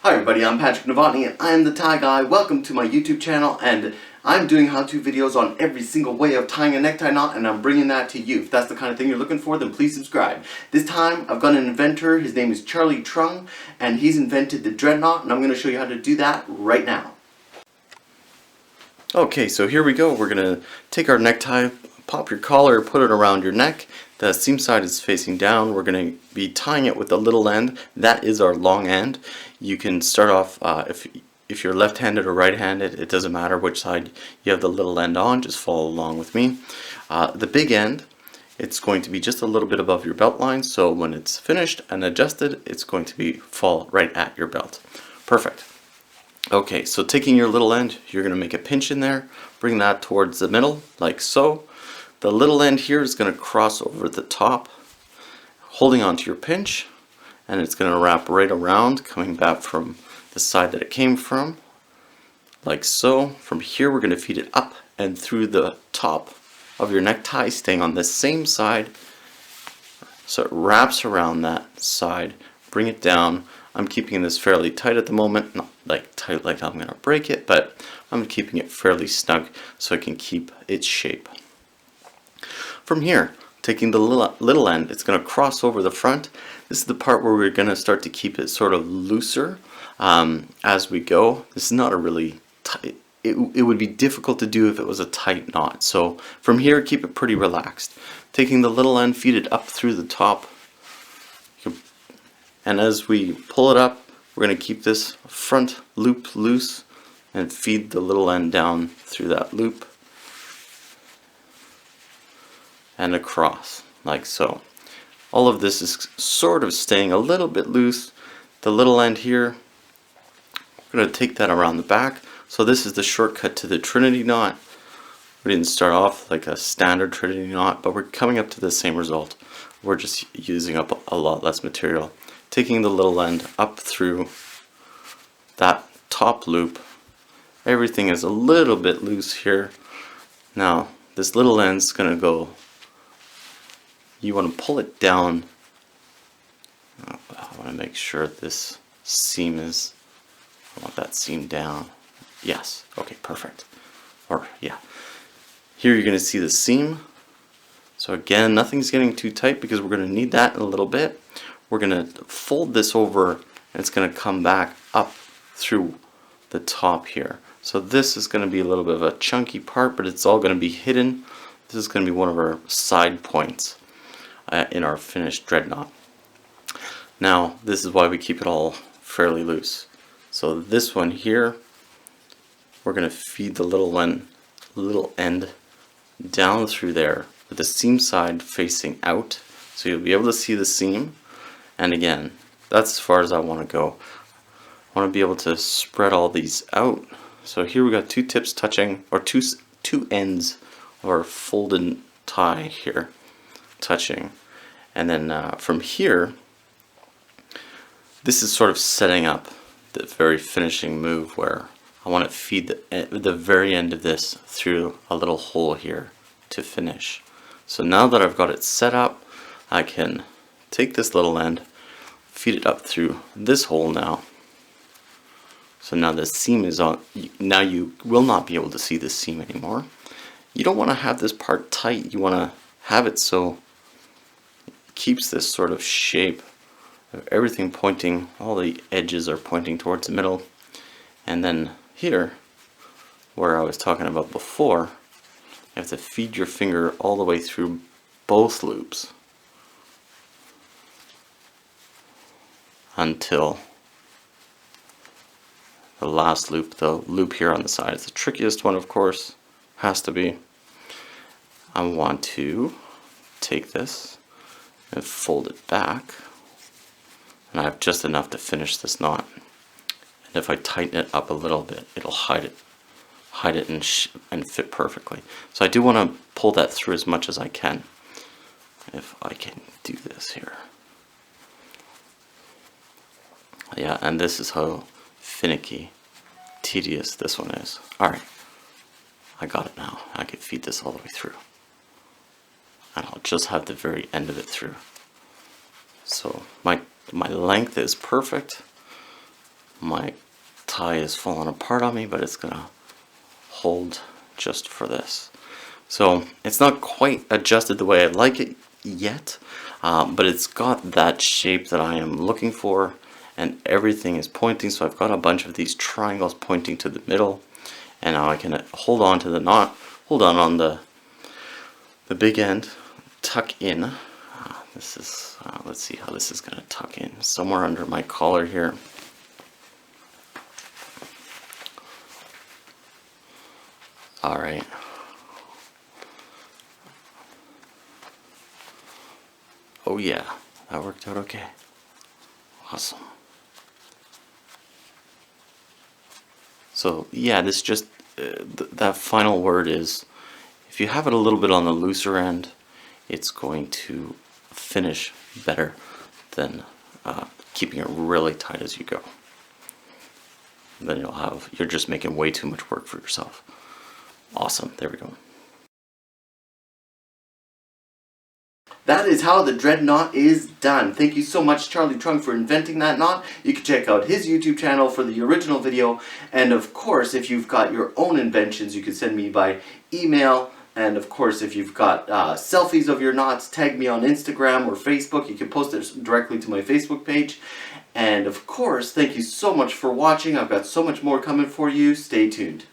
Hi everybody, I'm Patrick Novotny and I am the tie guy. Welcome to my YouTube channel, and I'm doing how-to videos on every single way of tying a necktie knot, and I'm bringing that to you. If that's the kind of thing you're looking for, then please subscribe. This time I've got an inventor. His name is Charlie Trung, and he's invented the dread knot, and I'm going to show you how to do that right now. Okay, so here we go. We're going to take our necktie, pop your collar, put it around your neck. The seam side is facing down. We're going to be tying it with the little end. That is our long end. You can start off, if you're left-handed or right-handed, it doesn't matter which side you have the little end on, just follow along with me. The big end, it's going to be just a little bit above your belt line, so when it's finished and adjusted, it's going to fall right at your belt. Perfect. Okay, so taking your little end, you're going to make a pinch in there, bring that towards the middle, like so. The little end here is going to cross over the top, holding onto your pinch, and it's going to wrap right around, coming back from the side that it came from, like so. From here we're going to feed it up and through the top of your necktie, staying on the same side, so it wraps around that side. Bring it down. I'm keeping this fairly tight at the moment, not like tight like I'm going to break it, but I'm keeping it fairly snug so it can keep its shape. From here, taking the little end, it's going to cross over the front. This is the part where we're going to start to keep it sort of looser as we go. This is not a really tight, it would be difficult to do if it was a tight knot. So from here, keep it pretty relaxed. Taking the little end, feed it up through the top. And as we pull it up, we're going to keep this front loop loose and feed the little end down through that loop and across, like so. All of this is sort of staying a little bit loose. The little end here, we're going to take that around the back. So this is the shortcut to the Trinity knot. We didn't start off like a standard Trinity knot, but we're coming up to the same result. We're just using up a lot less material. Taking the little end up through that top loop. Everything is a little bit loose here. Now this little end's going to go, you want to pull it down. I want to make sure this seam is, I want that seam down. Yes, okay, perfect. Or yeah, here you're going to see the seam. So again, nothing's getting too tight because we're going to need that in a little bit. We're going to fold this over and it's going to come back up through the top here. So this is going to be a little bit of a chunky part, but it's all going to be hidden. This is going to be one of our side points in our finished dread knot. Now this is why we keep it all fairly loose. So this one here, we're going to feed the little end down through there with the seam side facing out, so you'll be able to see the seam. And again, that's as far as I want to go. I want to be able to spread all these out. So here we got two tips touching, or two ends of our folded tie here touching. And then from here, this is sort of setting up the very finishing move where I want to feed the very end of this through a little hole here to finish. So now that I've got it set up, I can take this little end, feed it up through this hole now. So now the seam is on. Now you will not be able to see the seam anymore. You don't want to have this part tight. You want to have it so it keeps this sort of shape of everything pointing, all the edges are pointing towards the middle. And then here, where I was talking about before, you have to feed your finger all the way through both loops until the last loop. The loop here on the side is the trickiest one, of course, has to be. I want to take this and fold it back, and I have just enough to finish this knot. And if I tighten it up a little bit, it'll hide it and fit perfectly. So I do want to pull that through as much as I can, if I can do this here. Yeah, and this is how finicky, tedious this one is. Alright, I got it now. I can feed this all the way through. And I'll just have the very end of it through. So my length is perfect. My tie is falling apart on me, but it's gonna hold just for this. So it's not quite adjusted the way I like it yet, but it's got that shape that I am looking for, and everything is pointing. So I've got a bunch of these triangles pointing to the middle, and now I can hold on to the knot, hold on the big end, tuck in. This is, let's see how this is going to tuck in, somewhere under my collar here. All right. Oh yeah, that worked out okay. Awesome. So yeah, this just, that final word is, if you have it a little bit on the looser end, it's going to finish better than keeping it really tight as you go. Then you're just making way too much work for yourself. Awesome, there we go. That is how the dread knot is done. Thank you so much, Charlie Trung, for inventing that knot. You can check out his YouTube channel for the original video. And of course, if you've got your own inventions, you can send me by email. And of course, if you've got selfies of your knots, tag me on Instagram or Facebook. You can post it directly to my Facebook page. And of course, thank you so much for watching. I've got so much more coming for you. Stay tuned.